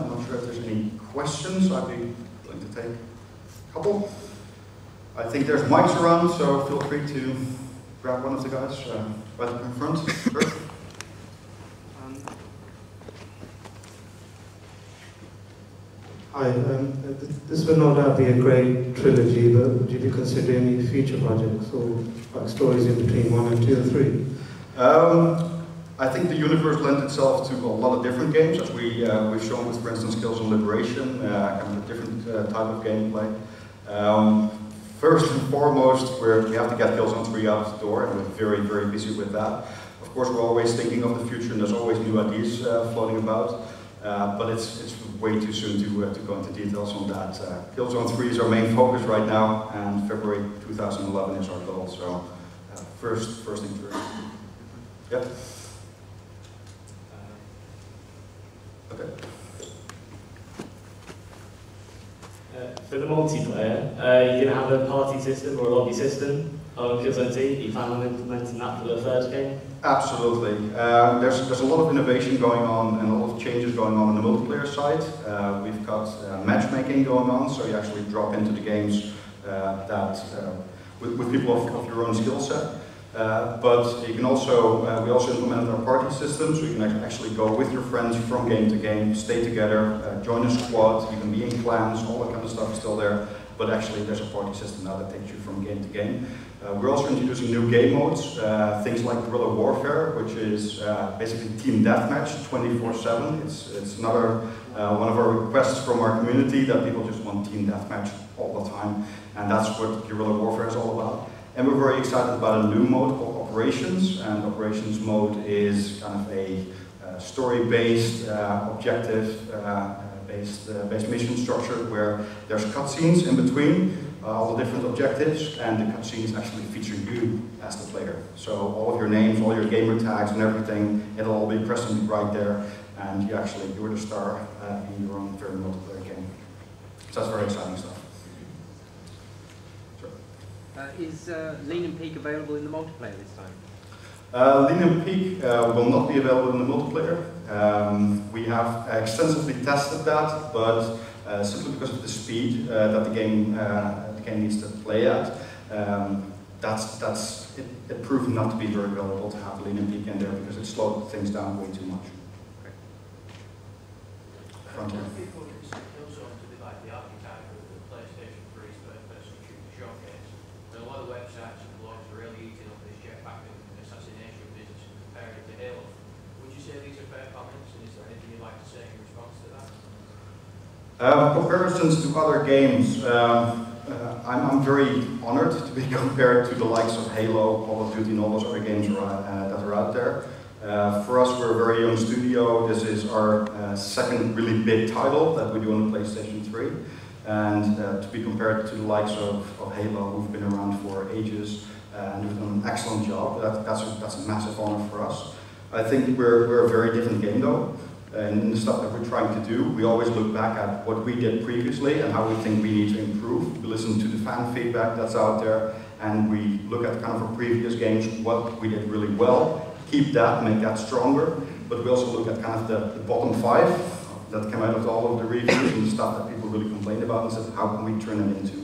I'm not sure if there's any questions. I'd be willing to take a couple. I think there's mics around, so feel free to grab one of the guys right up in front. Sure. Hi, this will no doubt be a great trilogy, but would you be considering any future projects or like stories in between 1 and 2 and 3? I think the universe lends itself to a lot of different games, as we've shown with, for instance, Killzone Liberation, kind of a different type of gameplay. First and foremost, we have to get Killzone 3 out of the door, and we're very, very busy with that. Of course, we're always thinking of the future, and there's always new ideas floating about. But it's way too soon to go into details on that. Killzone 3 is our main focus right now, and February 2011 is our goal. So first thing first. Yep. Okay. For the multiplayer, you're going to have a party system or a lobby system on Killzone 2. Do you plan on implementing that for the third game? Absolutely. There's a lot of innovation going on and a lot of changes going on the multiplayer side. We've got matchmaking going on, so you actually drop into the games with people of your own skill set. But you can also, we also implemented our party system, so you can actually go with your friends from game to game, stay together, join a squad, you can be in clans, all that kind of stuff is still there. But actually there's a party system now that takes you from game to game. We're also introducing new game modes, things like guerrilla warfare, which is basically team deathmatch 24/7. It's another one of our requests from our community that people just want team deathmatch all the time, and that's what guerrilla warfare is all about. And we're very excited about a new mode called Operations, and Operations mode is kind of a story-based, objective-based mission structure where there's cutscenes in between all the different objectives, and the cutscenes actually feature you as the player. So all of your names, all your gamer tags and everything, it'll all be present right there, and you're the star in your own very multiplayer game. So that's very exciting stuff. Is Lean and Peak available in the multiplayer this time? Lean and Peak will not be available in the multiplayer. We have extensively tested that, but simply because of the speed that the game needs to play at, it proved not to be very valuable to have Lean and Peak in there because it slowed things down way too much. Frontier. People consider Killzone to be like the archetype of the PlayStation 3's first-person shooter showcase. And a lot of websites and blogs are really eating up this jetpack and assassination business and comparing it to Halo. Would you say these are fair comments, and is there anything you'd like to say in response to that? Comparisons to other games. I'm very honored to be compared to the likes of Halo, Call of Duty, and all those other games that are out there. For us, we're a very young studio. This is our second really big title that we do on the PlayStation 3. And to be compared to the likes of Halo, who've been around for ages and who've done an excellent job, that's a massive honor for us. I think we're a very different game though. And in the stuff that we're trying to do, we always look back at what we did previously and how we think we need to improve. We listen to the fan feedback that's out there, and we look at kind of our previous games, what we did really well, keep that, make that stronger. But we also look at kind of the bottom 5 that came out of all of the reviews and the stuff that people really complained about, and said, how can we turn it into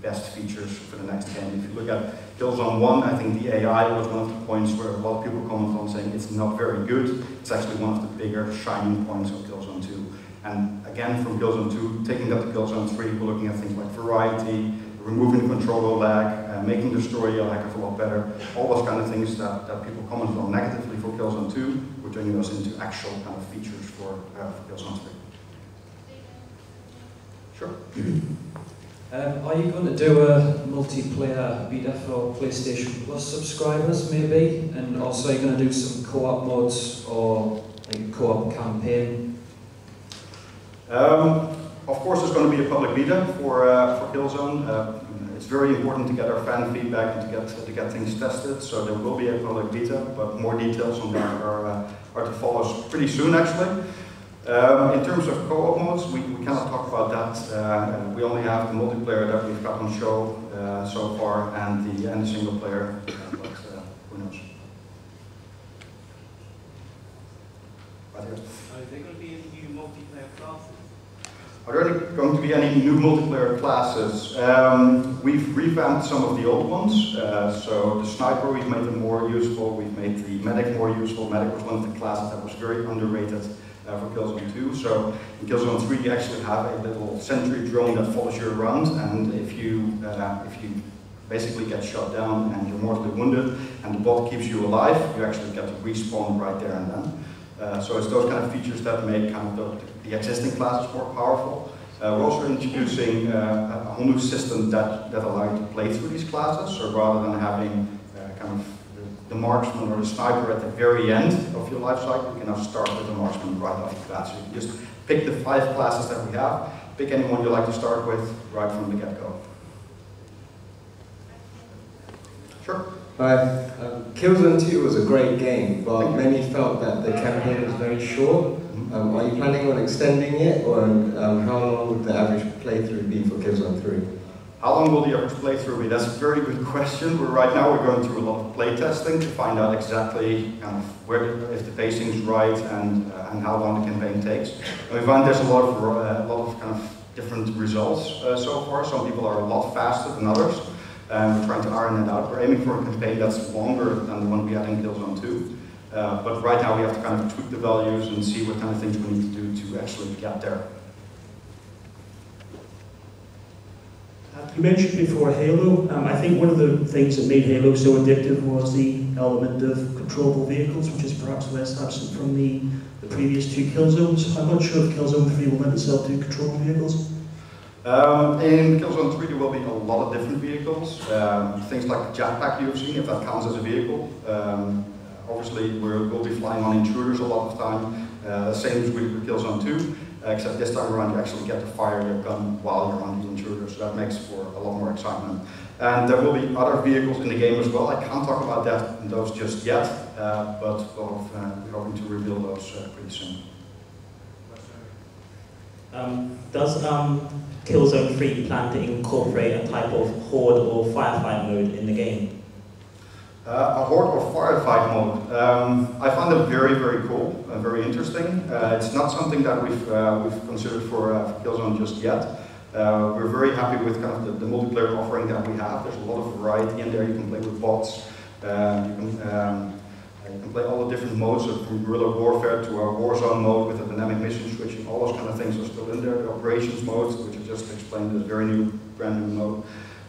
best features for the next game? If you look at Killzone 1, I think the AI was one of the points where a lot of people commented on saying it's not very good. It's actually one of the bigger shining points of Killzone 2. And again, from Killzone 2, taking that to Killzone 3, we're looking at things like variety, removing controller lag, making the story a heck of a lot better. All those kind of things that people commented on negatively for Killzone 2, we're turning those into actual kind of features for Killzone 3. Sure. Are you going to do a multiplayer beta for PlayStation Plus subscribers, maybe? And also, are you going to do some co-op modes or like a co-op campaign? Of course, there's going to be a public beta for Killzone. It's very important to get our fan feedback and to get things tested. So there will be a public beta, but more details on that are to follow pretty soon, actually. In terms of co-op modes, we cannot talk about that. We only have the multiplayer that we've got on show so far, and the single player. But who knows? Right here. Are there going to be any new multiplayer classes? Are there going to be any new multiplayer classes? We've revamped some of the old ones. So the sniper, we've made them more useful. We've made the medic more useful. Medic was one of the classes that was very underrated for Killzone 2. So in Killzone 3, you actually have a little sentry drone that follows you around, and if you basically get shot down and you're mortally wounded, and the bot keeps you alive, you actually get to respawn right there and then. So it's those kind of features that make kind of the existing classes more powerful. We're also introducing a whole new system that allows you to play through these classes. So rather than having kind of the marksman or the sniper at the very end of your life cycle, you can now start with the marksman right off the bat. So you can just pick the 5 classes that we have, pick any one you like to start with right from the get-go. Sure. Hi. Killzone 2 was a great game, but many felt that the campaign was very short. Are you planning on extending it, or how long would the average playthrough be for Killzone 3? How long will the average playthrough be? That's a very good question. Right now we're going through a lot of play testing to find out exactly kind of if the pacing's right and how long the campaign takes. And we find there's a lot of kind of different results so far. Some people are a lot faster than others. We're trying to iron it out. We're aiming for a campaign that's longer than the one we had in Killzone 2. But right now we have to kind of tweak the values and see what kind of things we need to do to actually get there. You mentioned before Halo. I think one of the things that made Halo so addictive was the element of controllable vehicles, which is perhaps less absent from the previous 2 Killzones. I'm not sure if Killzone 3 will lend itself to controllable vehicles. In Killzone 3 there will be a lot of different vehicles. Things like the jetpack you've seen, if that counts as a vehicle. Obviously we'll be flying on intruders a lot of time, same as with Killzone 2, except this time around you actually get to fire your gun while you're on the intruder, so that makes for a lot more excitement. And there will be other vehicles in the game as well. I can't talk about those just yet, but we're hoping to reveal those pretty soon. Does Killzone 3 plan to incorporate a type of horde or firefight mode in the game? A horde or firefight mode. I find it very, very cool and very interesting. It's not something that we've considered for Killzone just yet. We're very happy with kind of the multiplayer offering that we have. There's a lot of variety in there. You can play with bots. You can play all the different modes, from guerrilla warfare to our warzone mode with a dynamic mission switching. All those kind of things are still in there. The operations modes, which I just explained, is a very new, brand new mode.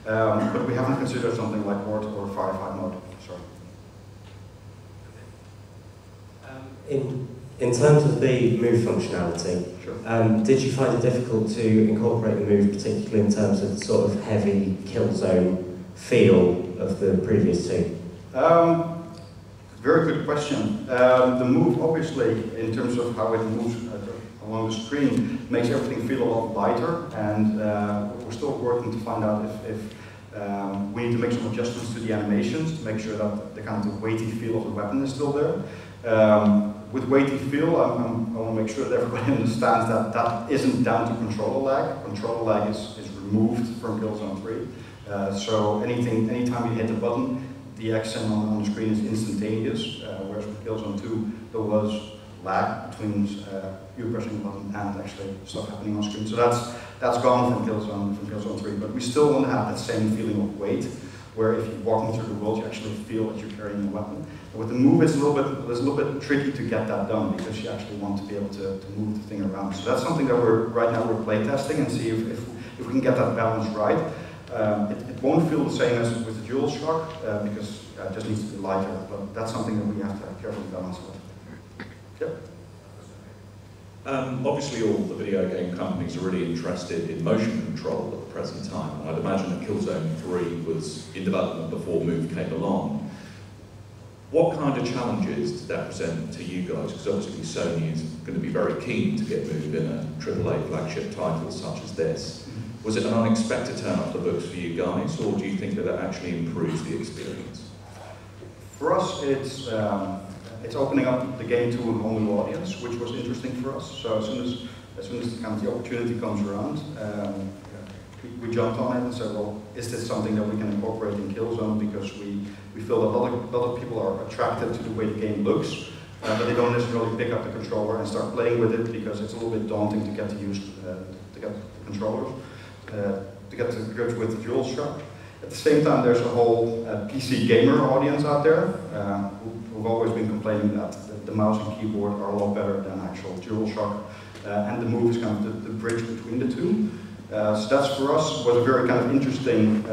But we haven't considered something like horde or firefight mode. Sorry. In terms of the move functionality, sure. Did you find it difficult to incorporate the move, particularly in terms of the sort of heavy Killzone feel of the previous 2? Very good question. The move, obviously, in terms of how it moves along the screen, makes everything feel a lot lighter, and we're still working to find out if we need to make some adjustments to the animations to make sure that the kind of the weighty feel of the weapon is still there. With weighty feel, I want to make sure that everybody understands that that isn't down to controller lag. Controller lag is removed from Killzone 3. So anytime you hit a button, the action on the screen is instantaneous, whereas with Killzone 2 there was lag between you pressing the button and actually stuff happening on screen. So that's gone from Killzone 3, but we still want to have that same feeling of weight, where if you're walking through the world you actually feel that you're carrying a weapon. And with the move it's a little bit tricky to get that done, because you actually want to be able to move the thing around. So that's something that right now we're play testing and see if we can get that balance right. It won't feel the same as with the DualShock, because it just needs to be lighter, but that's something that we have to carefully balance with. Yep. Obviously all the video game companies are really interested in motion control at the present time, and I'd imagine that Killzone 3 was in development before Move came along. What kind of challenges did that present to you guys? Because obviously Sony is going to be very keen to get Move in a AAA flagship title such as this. Was it an unexpected turn off the books for you guys, or do you think that it actually improves the experience? For us, it's opening up the game to a whole new audience, which was interesting for us. So as soon as kind of the opportunity comes around, we jumped on it and said, well, is this something that we can incorporate in Killzone? Because we feel that a lot of people are attracted to the way the game looks, but they don't necessarily pick up the controller and start playing with it because it's a little bit daunting to get to use to get the controllers, to get to grips with the DualShock. At the same time, there's a whole PC gamer audience out there who've always been complaining that the mouse and keyboard are a lot better than actual DualShock, and the Move is kind of the bridge between the two. So that's for us was a very kind of interesting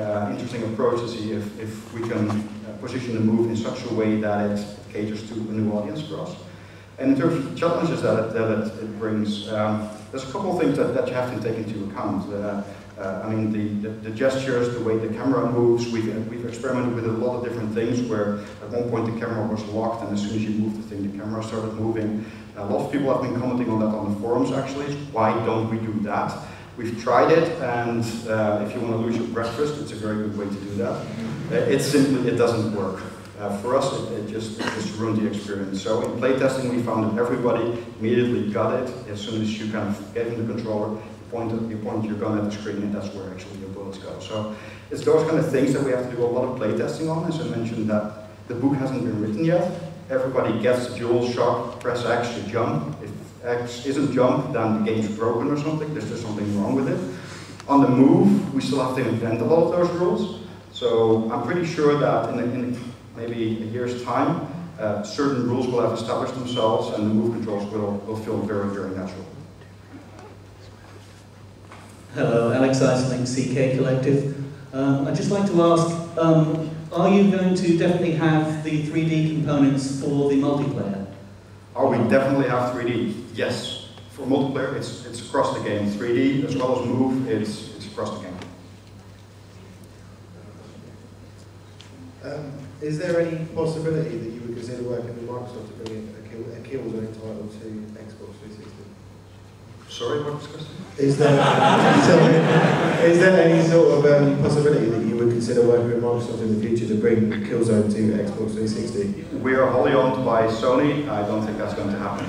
approach to see if we can position the Move in such a way that it caters to a new audience for us. And in terms of the challenges that it brings, there's a couple of things that you have to take into account. I mean, the gestures, the way the camera moves, we've experimented with a lot of different things where at one point the camera was locked and as soon as you moved the thing, the camera started moving. A lot of people have been commenting on that on the forums actually. Why don't we do that? We've tried it, and if you want to lose your breakfast, it's a very good way to do that. It doesn't work. For us, it just ruined the experience. So in playtesting, we found that everybody immediately got it as soon as you kind of gave them the controller. You point your gun at the screen, and that's where actually your bullets go. So it's those kind of things that we have to do a lot of playtesting on. As I mentioned, that the book hasn't been written yet. Everybody gets the DualShock, press X to jump. If X isn't jump, then the game's broken or something. There's just something wrong with it. On the Move, we still have to invent a lot of those rules. So I'm pretty sure that in maybe a year's time, certain rules will have established themselves, and the Move controls will feel very, very natural. Hello, Alex Iceling, CK Collective. I'd just like to ask, are you going to definitely have the 3D components for the multiplayer? Oh, we definitely have 3D, yes. For multiplayer, it's across the game. 3D as well as Move, it's across the game. Is there any possibility that you would consider working with Microsoft to bring a Killzone title to Xbox 360? Sorry, what was the question? Is there any sort of possibility that you would consider working with Microsoft in the future to bring Killzone to Xbox 360? We are wholly owned by Sony. I don't think that's going to happen.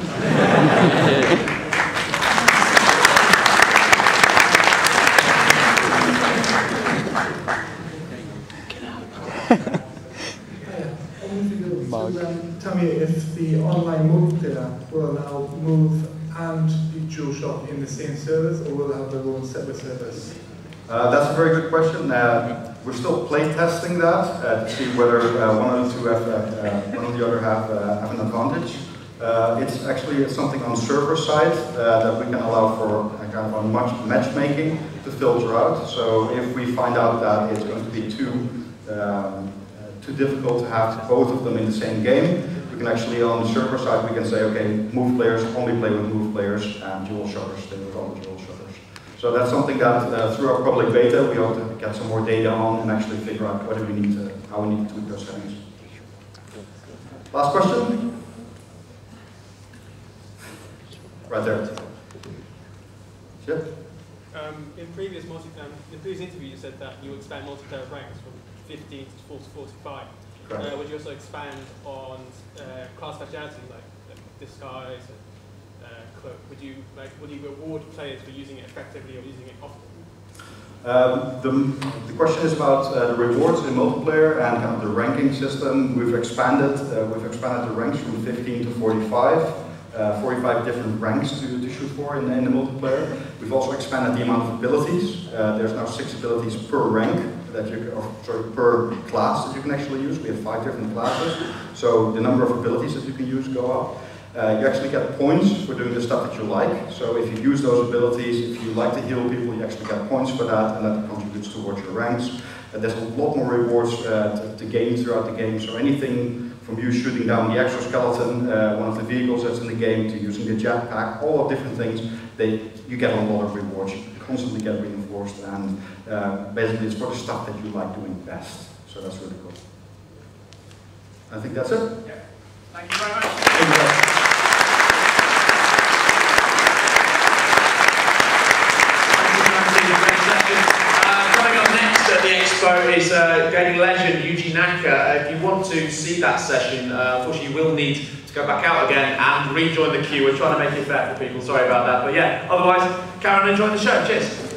Tell me if the online multiplayer will allow Move and the DualShock in the same servers, or will they have their own separate servers? That's a very good question. We're still play testing that to see whether one or the other have an advantage. It's something on server side that we can allow for kind of a matchmaking to filter out. So if we find out that it's going to be too difficult to have both of them in the same game, we can actually, on the server side, we can say, okay, Move players only play with Move players and DualShockers stay with all the DualShockers. So that's something that through our public beta, we hope to get some more data on and actually figure out whether we need to, how we need to tweak those settings. Last question? Right there. Chip? In previous interview, you said that you expand multiplayer ranks from 15 to 45. Would you also expand on class speciality like disguise and cloak? Would you reward players for using it effectively or using it often? The question is about the rewards in multiplayer and kind of the ranking system. We've expanded the ranks from 15 to 45. 45 different ranks to shoot for in the multiplayer. We've also expanded the amount of abilities. There's now 6 abilities per rank per class that you can actually use. We have 5 different classes, so the number of abilities that you can use go up. You actually get points for doing the stuff that you like. So if you use those abilities, if you like to heal people, you actually get points for that, and that contributes towards your ranks. There's a lot more rewards to gain throughout the game. So anything from you shooting down the exoskeleton, one of the vehicles that's in the game, to using the jetpack, all of different things, you get a lot of rewards. You constantly get reinforced, and basically it's for the stuff that you like doing best. So that's really cool. I think that's it. Yeah. Thank you very much. Thank you very much. Coming up next at the Expo is gaming legend Yuji Naka. If you want to see that session, unfortunately you will need to go back out again and rejoin the queue. We're trying to make it fair for people, sorry about that. But yeah, otherwise, Karen, enjoy the show. Cheers.